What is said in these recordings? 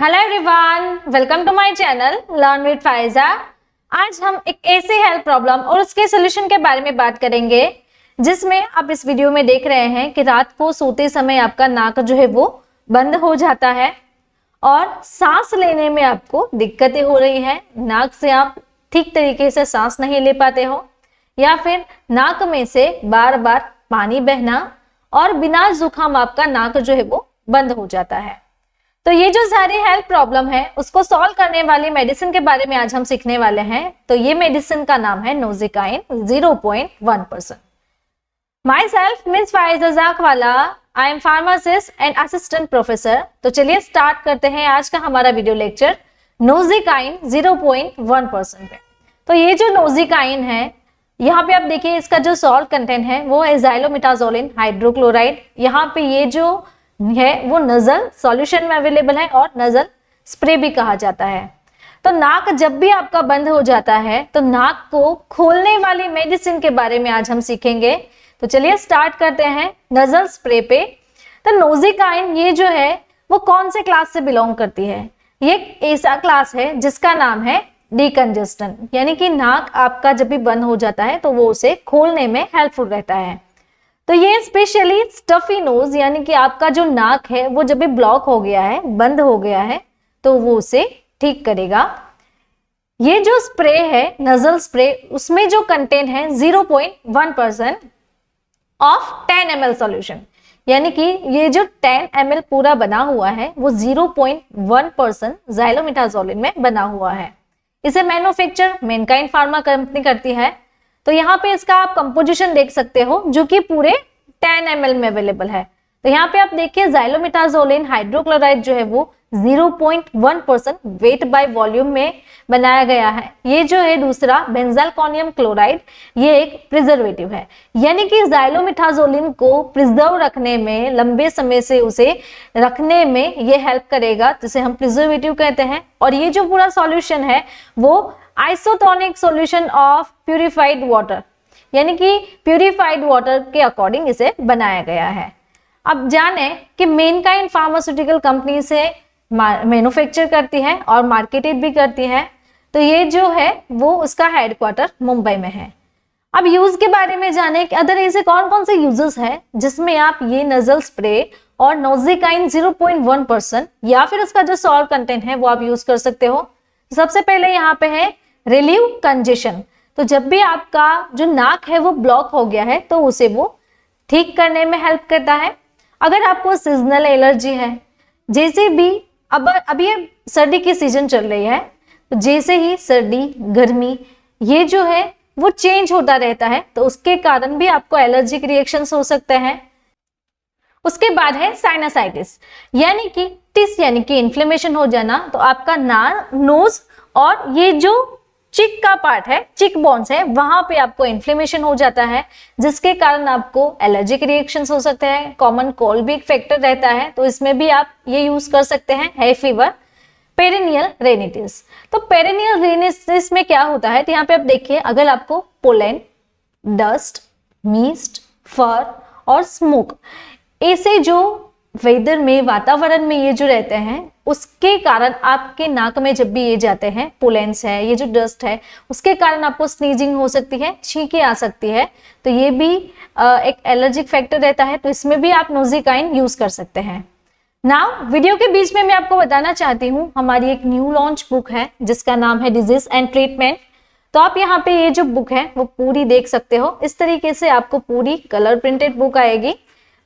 Hello everyone, welcome to my channel learn with Faiza. आज हम एक ऐसे हेल्थ प्रॉब्लम और उसके सोल्यूशन के बारे में बात करेंगे जिसमें आप इस वीडियो में देख रहे हैं कि रात को सोते समय आपका नाक जो है वो बंद हो जाता है और सांस लेने में आपको दिक्कतें हो रही है। नाक से आप ठीक तरीके से सांस नहीं ले पाते हो या फिर नाक में से बार बार पानी बहना और बिना जुकाम आपका नाक जो है वो बंद हो जाता है। तो ये जो सारी हेल्थ प्रॉब्लम है उसको सॉल्व करने वाली मेडिसिन के बारे में आज हम सीखने वाले हैं। तो ये मेडिसिन का नाम है नोजिकाइन 0.1%। Myself means Faiza Jakhwala, I am pharmacist and assistant professor. तो चलिए स्टार्ट करते हैं आज का हमारा वीडियो लेक्चर नोजिकाइन 0.1% पे। तो ये जो नोजिकाइन है यहाँ पे आप देखिए इसका जो सॉल्ट कंटेंट है वो है ज़ाइलोमिटाज़ोलिन हाइड्रोक्लोराइड। यहाँ पे ये जो है वो नजल सॉल्यूशन में अवेलेबल है और नजल स्प्रे भी कहा जाता है। तो नाक जब भी आपका बंद हो जाता है तो नाक को खोलने वाली मेडिसिन के बारे में आज हम सीखेंगे। तो चलिए स्टार्ट करते हैं नजल स्प्रे पे। तो नोजिकाइन ये जो है वो कौन से क्लास से बिलोंग करती है? ये एक ऐसा क्लास है जिसका नाम है डिकंजेस्टेंट, यानी कि नाक आपका जब भी बंद हो जाता है तो वो उसे खोलने में हेल्पफुल रहता है। तो ये स्पेशली स्टफी नोज, यानी कि आपका जो नाक है वो जब भी ब्लॉक हो गया है, बंद हो गया है, तो वो उसे ठीक करेगा। ये जो स्प्रे है नजल स्प्रे, उसमें जो कंटेंट है 0.1% ऑफ 10 ml सॉल्यूशन, यानी कि ये जो 10 ml पूरा बना हुआ है वो 0.1% ज़ाइलोमिटाज़ोलिन में बना हुआ है। इसे मैन्युफैक्चर मैनकाइंड फार्मा कंपनी करती है। तो यहाँ पे इसका आप कंपोजिशन देख सकते हो जो कि पूरे 10 ml में अवेलेबल है। तो यहाँ पे आप देखिए ज़ाइलोमिटाज़ोलिन हाइड्रोक्लोराइड जो है वो 0.1% वेट बाय वॉल्यूम में बनाया गया है। ये जो है दूसरा बेंजालकोनियम क्लोराइड, ये एक प्रिजर्वेटिव है, यानी कि ज़ाइलोमिटाज़ोलिन को प्रिजर्व रखने में, लंबे समय से उसे रखने में ये हेल्प करेगा, जिसे हम प्रिजर्वेटिव कहते हैं। और ये जो पूरा सॉल्यूशन है वो isotonic solution of purified water, यानी कि प्यूरिफाइड वाटर के अकॉर्डिंग इसे बनाया गया है। अब जाने कि मैनकाइंड फार्मास्यूटिकल कंपनी से मैन्युफैक्चर करती है और मार्केटेड भी करती है। तो ये जो है वो उसका हेडक्वार्टर मुंबई में है। अब यूज के बारे में जाने कि अदर ऐसे कौन कौन से यूजेस है जिसमें आप ये नजल स्प्रे और नोजिकाइन 0.1% या फिर उसका जो सॉल्ट कंटेंट है वो आप यूज कर सकते हो। सबसे पहले यहाँ पे है रिलीव कंजेशन। तो जब भी आपका जो नाक है वो ब्लॉक हो गया है तो उसे वो ठीक करने में हेल्प करता है। अगर आपको सीजनल एलर्जी है, जैसे भी अब अभी सर्दी की सीजन चल रही है, तो जैसे ही सर्दी गर्मी ये जो है वो चेंज होता रहता है, तो उसके कारण भी आपको एलर्जिक रिएक्शंस हो सकते हैं। उसके बाद है साइनसाइटिस, यानी कि टिस यानी कि इन्फ्लेमेशन हो जाना। तो आपका नोज और ये जो चिक का पार्ट है, चिक बोन्स है, वहां पे आपको इन्फ्लेमेशन हो जाता है, जिसके कारण आपको एलर्जिक रिएक्शंस हो सकते हैं। कॉमन कोल्ड भी एक फैक्टर रहता है, तो इसमें भी आप ये यूज कर सकते हैं। है फीवर, पेरिनियल रेनिटिस। तो पेरिनियल रेनिटिस में क्या होता है, तो यहाँ पे आप देखिए, अगर आपको पोलन, डस्ट, मिस्ट, फर और स्मोक, ऐसे जो वेदर में, वातावरण में ये जो रहते हैं उसके कारण आपके नाक में जब भी ये जाते हैं, पोलेंस है, ये जो डस्ट है, उसके कारण आपको स्नीजिंग हो सकती है, छींकें आ सकती है। तो ये भी एक एलर्जिक फैक्टर रहता है। तो इसमें भी आप नोजिकाइन यूज कर सकते हैं। नाउ वीडियो के बीच में मैं आपको बताना चाहती हूँ, हमारी एक न्यू लॉन्च बुक है जिसका नाम है डिजीज एंड ट्रीटमेंट। तो आप यहाँ पे ये जो बुक है वो पूरी देख सकते हो। इस तरीके से आपको पूरी कलर प्रिंटेड बुक आएगी।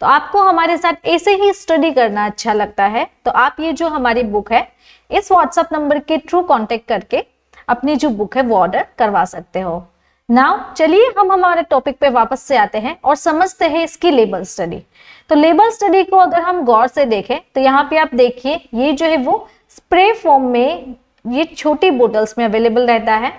तो आपको हमारे साथ ऐसे ही स्टडी करना अच्छा लगता है तो आप ये जो हमारी बुक है इस व्हाट्सएप नंबर के थ्रू कांटेक्ट करके अपनी जो बुक है वो ऑर्डर करवा सकते हो। नाउ चलिए हम हमारे टॉपिक पे वापस से आते हैं और समझते हैं इसकी लेबल स्टडी। तो लेबल स्टडी को अगर हम गौर से देखें तो यहाँ पे आप देखिए, ये जो है वो स्प्रे फॉर्म में ये छोटी बोटल्स में अवेलेबल रहता है।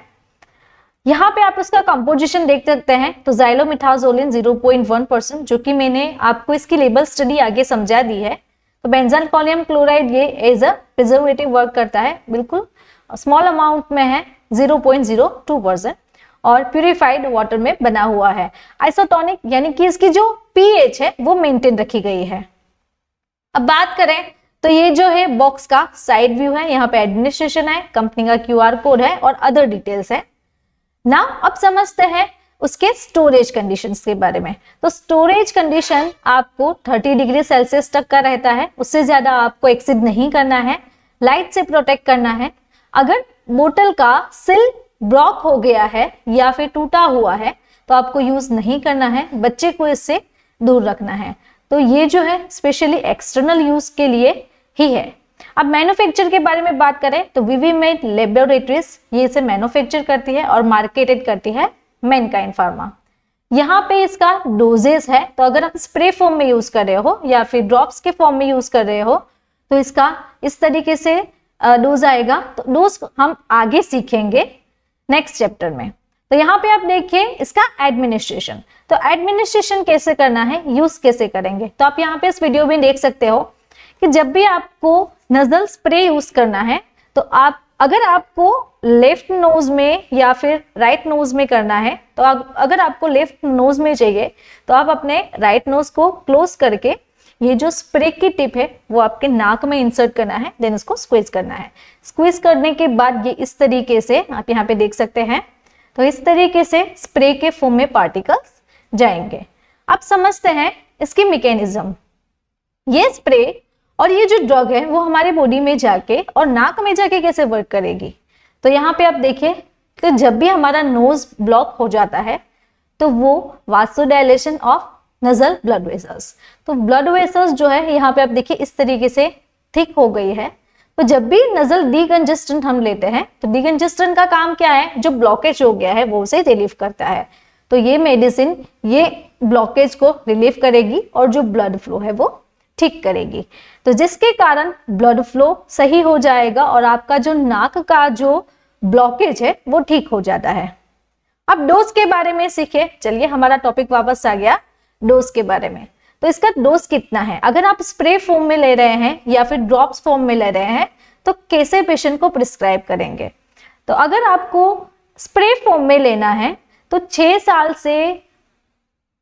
यहाँ पे आप इसका कंपोजिशन देख सकते हैं। तो ज़ाइलोमिटाज़ोलिन 0.1%, जो कि मैंने आपको इसकी लेबल स्टडी आगे समझा दी है। तो बेंजालकोनियम क्लोराइड ये एज अ प्रिजर्वेटिव वर्क करता है, बिल्कुल स्मॉल अमाउंट में है 0.02% और प्यूरिफाइड वाटर में बना हुआ है। आइसोटोनिक, यानी कि इसकी जो पीएच है वो मेंटेन रखी गई है। अब बात करें तो ये जो है बॉक्स का साइड व्यू है, यहाँ पे एडमिनिस्ट्रेशन है, कंपनी का QR कोड है और अदर डिटेल्स है। नाउ अब समझते हैं उसके स्टोरेज कंडीशंस के बारे में। तो स्टोरेज कंडीशन आपको 30 डिग्री सेल्सियस तक का रहता है, उससे ज्यादा आपको एक्सीड नहीं करना है, लाइट से प्रोटेक्ट करना है। अगर बोतल का सिल ब्लॉक हो गया है या फिर टूटा हुआ है तो आपको यूज नहीं करना है, बच्चे को इससे दूर रखना है। तो ये जो है स्पेशली एक्सटर्नल यूज के लिए ही है। अब मैन्युफैक्चर के बारे में बात करें तो विविमेड लैबोरेटरीज ये इसे मैन्युफैक्चर करती है और मार्केटेड करती है मैनकाइंड फार्मा। यहाँ पे इसका डोजेस है, तो अगर आप स्प्रे फॉर्म में यूज कर रहे हो या फिर ड्रॉप्स के फॉर्म में यूज कर रहे हो तो इसका इस तरीके से डोज आएगा। तो डोज हम आगे सीखेंगे नेक्स्ट चैप्टर में। तो यहाँ पे आप देखिए इसका एडमिनिस्ट्रेशन, तो एडमिनिस्ट्रेशन कैसे करना है, यूज कैसे करेंगे। तो आप यहाँ पे इस वीडियो में देख सकते हो कि जब भी आपको नजल स्प्रे यूज करना है तो अगर आपको लेफ्ट नोज में या फिर राइट नोज में करना है, तो अगर आपको लेफ्ट नोज में चाहिए तो आप अपने राइट नोज को क्लोज करके ये जो स्प्रे की टिप है वो आपके नाक में इंसर्ट करना है, देन उसको स्क्वीज करना है। स्क्वीज करने के बाद ये इस तरीके से आप यहाँ पे देख सकते हैं, तो इस तरीके से स्प्रे के फॉर्म में पार्टिकल्स जाएंगे। अब समझते हैं इसकी मैकेनिज्म। ये स्प्रे और ये जो ड्रग है वो हमारे बॉडी में जाके और नाक में जाके कैसे वर्क करेगी। तो यहाँ पे आप देखिए कि जब भी हमारा नोज ब्लॉक हो जाता है तो वो वासोडाइलेशन ऑफ नजल ब्लड वेसल्स, तो ब्लड वेसल्स जो है यहाँ पे आप देखिए इस तरीके से थिक हो गई है। तो जब भी नजल डीकंजेस्टेंट हम लेते हैं तो डीकंजेस्टेंट का काम क्या है, जो ब्लॉकेज हो गया है वो उसे रिलीव करता है। तो ये मेडिसिन ये ब्लॉकेज को रिलीव करेगी और जो ब्लड फ्लो है वो ठीक करेगी, तो जिसके कारण ब्लड फ्लो सही हो जाएगा और आपका जो नाक का जो ब्लॉकेज है वो ठीक हो जाता है। अब डोज के बारे में सीखे, चलिए हमारा टॉपिक वापस आ गया डोज के बारे में। तो इसका डोज कितना है, अगर आप स्प्रे फॉर्म में ले रहे हैं या फिर ड्रॉप्स फॉर्म में ले रहे हैं तो कैसे पेशेंट को प्रिस्क्राइब करेंगे। तो अगर आपको स्प्रे फॉर्म में लेना है तो 6 साल से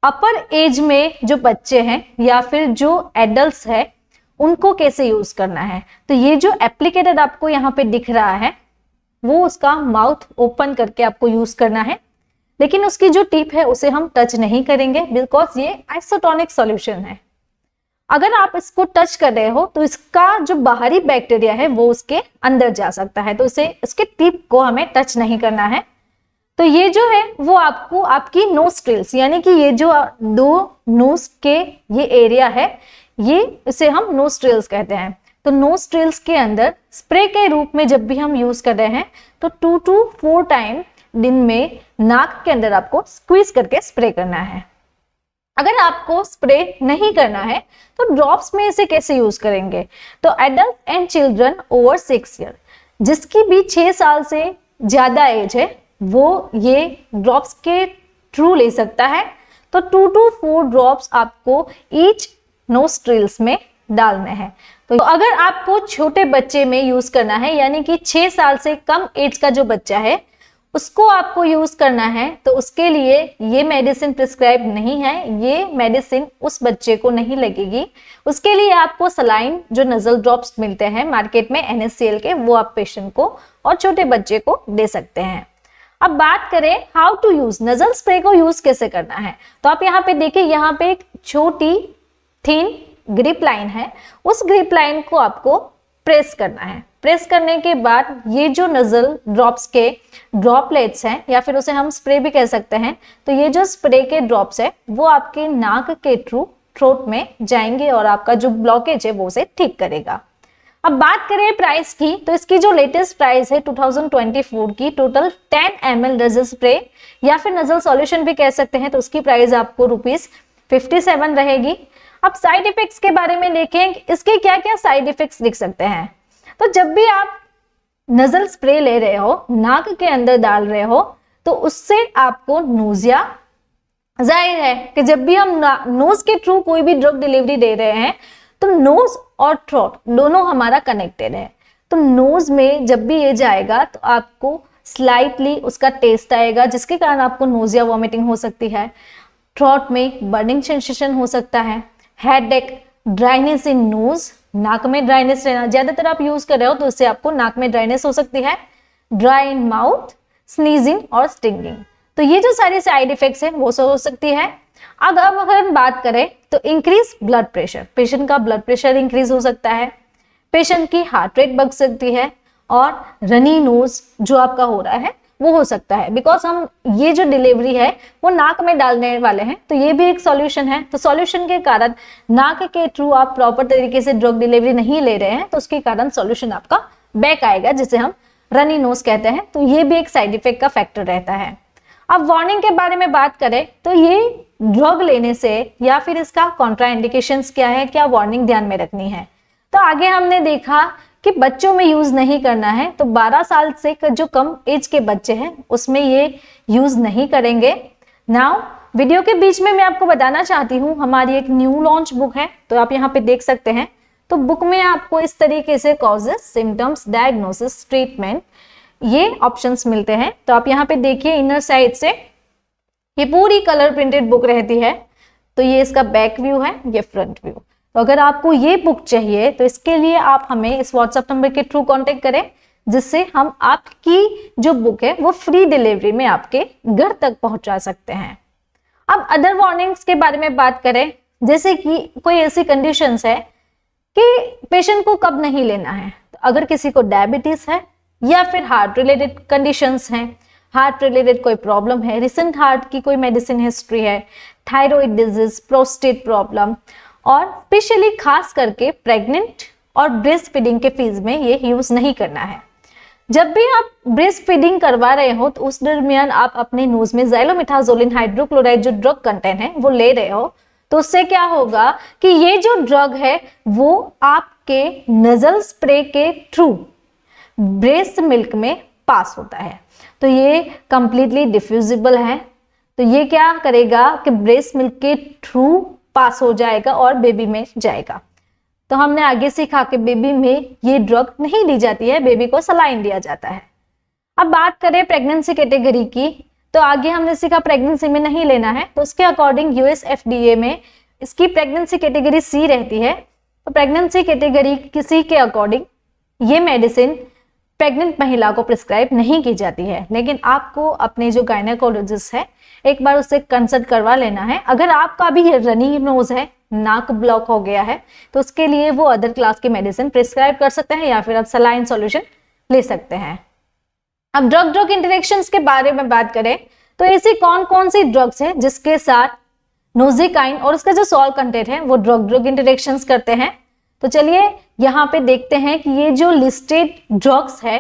अपर एज में जो बच्चे हैं या फिर जो एडल्ट्स है उनको कैसे यूज करना है। तो ये जो एप्लीकेटेड आपको यहाँ पे दिख रहा है वो उसका माउथ ओपन करके आपको यूज करना है, लेकिन उसकी जो टिप है उसे हम टच नहीं करेंगे बिकॉज ये आइसोटोनिक सॉल्यूशन है। अगर आप इसको टच कर रहे हो तो इसका जो बाहरी बैक्टीरिया है वो उसके अंदर जा सकता है, तो इसे इसके टिप को हमें टच नहीं करना है। तो ये जो है वो आपको आपकी नोस्ट्रिल्स यानी कि ये जो दो नोज के ये एरिया है ये इसे हम नोस्ट्रिल्स कहते हैं। तो नोस्ट्रिल्स के अंदर स्प्रे के रूप में जब भी हम यूज कर रहे हैं तो 2 to 4 टाइम दिन में नाक के अंदर आपको स्क्वीज करके स्प्रे करना है। अगर आपको स्प्रे नहीं करना है तो ड्रॉप्स में इसे कैसे यूज करेंगे। तो adult and children over 6 year, जिसकी भी 6 साल से ज्यादा एज है वो ये ड्रॉप्स के थ्रू ले सकता है। तो 2 to 4 ड्रॉप्स आपको ईच नोस्ट्रिल्स में डालने हैं। तो अगर आपको छोटे बच्चे में यूज करना है यानी कि 6 साल से कम एज का जो बच्चा है उसको आपको यूज करना है तो उसके लिए ये मेडिसिन प्रिस्क्राइब नहीं है, ये मेडिसिन उस बच्चे को नहीं लगेगी। उसके लिए आपको सलाइन जो नजल ड्रॉप्स मिलते हैं मार्केट में NaCl के, वो आप पेशेंट को और छोटे बच्चे को दे सकते हैं। अब बात करें how to use, nasal spray को यूज कैसे करना है। तो आप यहाँ पे देखिए, यहाँ पे एक छोटी थिन ग्रिप लाइन है, उस ग्रिप लाइन को आपको प्रेस करना है। प्रेस करने के बाद ये जो नजल ड्रॉप्स के ड्रॉपलेट्स हैं या फिर उसे हम स्प्रे भी कह सकते हैं, तो ये जो स्प्रे के ड्रॉप्स है वो आपके नाक के थ्रू थ्रोट में जाएंगे और आपका जो ब्लॉकेज है वो उसे ठीक करेगा। अब बात करें प्राइस की, तो इसकी जो लेटेस्ट प्राइस है 2024 की टोटल 10 ml नजल स्प्रे या फिर नजल सॉल्यूशन भी कह सकते हैं, तो उसकी प्राइस आपको ₹57 रहेगी। अब साइड इफेक्ट्स के बारे में देखें, इसके क्या क्या साइड इफेक्ट्स दिख सकते हैं। तो जब भी आप नजल स्प्रे ले रहे हो, नाक के अंदर डाल रहे हो, तो उससे आपको नोजिया, जाहिर है कि जब भी हम नोज के थ्रू कोई भी ड्रग डिलीवरी दे रहे हैं तो नोज और थ्रोट दोनों हमारा कनेक्टेड है। तो नोज में जब भी ये जाएगा तो आपको स्लाइटली उसका टेस्ट आएगा जिसके कारण आपको नोजिया वॉमिटिंग हो सकती है। थ्रोट में बर्निंग सेंसेशन हो सकता है, हेडेक, ड्राइनेस इन नोज नाक में ड्राइनेस रहना, ज्यादातर आप यूज कर रहे हो तो उससे आपको नाक में ड्राइनेस हो सकती है, ड्राई इन माउथ, स्नीजिंग और स्टिंगिंग। तो ये जो सारी साइड इफेक्ट्स है वो हो सकती है। अगर हम बात करें तो इंक्रीज ब्लड प्रेशर, पेशेंट का ब्लड प्रेशर इंक्रीज हो सकता है, पेशेंट की हार्ट रेट बढ़ सकती है और रनी नोज जो आपका हो रहा है वो हो सकता है, बिकॉज हम ये जो डिलीवरी है वो नाक में डालने वाले हैं, तो ये भी एक सॉल्यूशन है। तो सॉल्यूशन के कारण नाक के थ्रू आप प्रॉपर तरीके से ड्रग डिलीवरी नहीं ले रहे हैं तो उसके कारण सॉल्यूशन आपका बैक आएगा, जिसे हम रनी नोज कहते हैं। तो ये भी एक साइड इफेक्ट का फैक्टर रहता है। अब वार्निंग के बारे में बात करें तो ये ड्रग लेने से या फिर इसका कॉन्ट्राइंडिकेशंस क्या है, क्या वार्निंग ध्यान में रखनी है। तो आगे हमने देखा कि बच्चों में यूज नहीं करना है, तो 12 साल से जो कम एज के बच्चे हैं उसमें ये यूज नहीं करेंगे। नाउ वीडियो के बीच में मैं आपको बताना चाहती हूँ हमारी एक न्यू लॉन्च बुक है, तो आप यहाँ पे देख सकते हैं। तो बुक में आपको इस तरीके से कॉजेस, सिम्टम्स, डायग्नोसिस, ट्रीटमेंट ये ऑप्शंस मिलते हैं। तो आप यहाँ पे देखिए इनर साइड से ये पूरी कलर प्रिंटेड बुक रहती है। तो ये इसका बैक व्यू है, ये फ्रंट व्यू। तो अगर आपको ये बुक चाहिए तो इसके लिए आप हमें इस व्हाट्सएप नंबर के थ्रू कांटेक्ट करें, जिससे हम आपकी जो बुक है वो फ्री डिलीवरी में आपके घर तक पहुंचा सकते हैं। अब अदर वार्निंग्स के बारे में बात करें, जैसे कि कोई ऐसी कंडीशंस है कि पेशेंट को कब नहीं लेना है। तो अगर किसी को डायबिटीज है या फिर हार्ट रिलेटेड कंडीशंस हैं, हार्ट रिलेटेड कोई प्रॉब्लम है, रिसेंट हार्ट की कोई मेडिसिन हिस्ट्री है, थायराइड डिजीज, प्रोस्टेट प्रॉब्लम, और स्पेशली खास करके प्रेग्नेंट और ब्रेस्ट फीडिंग के फेज में ये यूज नहीं करना है। जब भी आप ब्रेस्ट फीडिंग करवा रहे हो तो उस दरमियान आप अपने नोज में ज़ाइलोमेथाजोलिन हाइड्रोक्लोराइड जो ड्रग कंटेंट है वो ले रहे हो, तो उससे क्या होगा कि ये जो ड्रग है वो आपके नजल स्प्रे के थ्रू ब्रेस्ट मिल्क में पास होता है। तो ये कंप्लीटली डिफ्यूजिबल है, तो ये क्या करेगा कि ब्रेस्ट मिल्क के थ्रू पास हो जाएगा और बेबी में जाएगा। तो हमने आगे सीखा कि बेबी में ये ड्रग नहीं दी जाती है, बेबी को सलाइन दिया जाता है। अब बात करें प्रेगनेंसी कैटेगरी की, तो आगे हमने सीखा प्रेगनेंसी में नहीं लेना है, तो उसके अकॉर्डिंग यूएस FDA में इसकी प्रेगनेंसी कैटेगरी C रहती है। तो प्रेगनेंसी कैटेगरी किसी के अकॉर्डिंग ये मेडिसिन प्रेग्नेंट महिला को प्रिस्क्राइब नहीं की जाती है, लेकिन आपको अपने जो गायनेकोलॉजिस्ट है एक बार उससे कंसल्ट करवा लेना है। अगर आपका भी रनी नोज है, नाक ब्लॉक हो गया है, तो उसके लिए वो अदर क्लास की मेडिसिन प्रिस्क्राइब कर सकते हैं या फिर आप सलाइन सॉल्यूशन ले सकते हैं। अब ड्रग इंटरेक्शंस के बारे में बात करें तो ऐसी कौन कौन सी ड्रग्स है जिसके साथ नोजिकाइन और उसका जो सॉल्ट कंटेंट है वो ड्रग इंटरेक्शंस करते हैं। तो चलिए यहाँ पे देखते हैं कि ये जो लिस्टेड ड्रग्स है,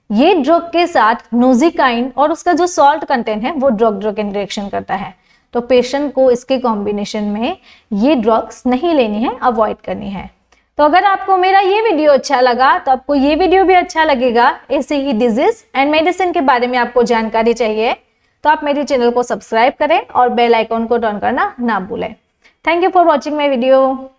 ये ड्रग के साथ नोजिकाइन और उसका जो सॉल्ट कंटेंट है वो ड्रग इंटरेक्शन करता है। तो पेशेंट को इसके कॉम्बिनेशन में ये ड्रग्स नहीं लेनी है, अवॉइड करनी है। तो अगर आपको मेरा ये वीडियो अच्छा लगा तो आपको ये वीडियो भी अच्छा लगेगा। ऐसे ही डिजीज एंड मेडिसिन के बारे में आपको जानकारी चाहिए तो आप मेरे चैनल को सब्सक्राइब करें और बेल आइकॉन को टर्न करना ना भूलें। Thank you for watching my video.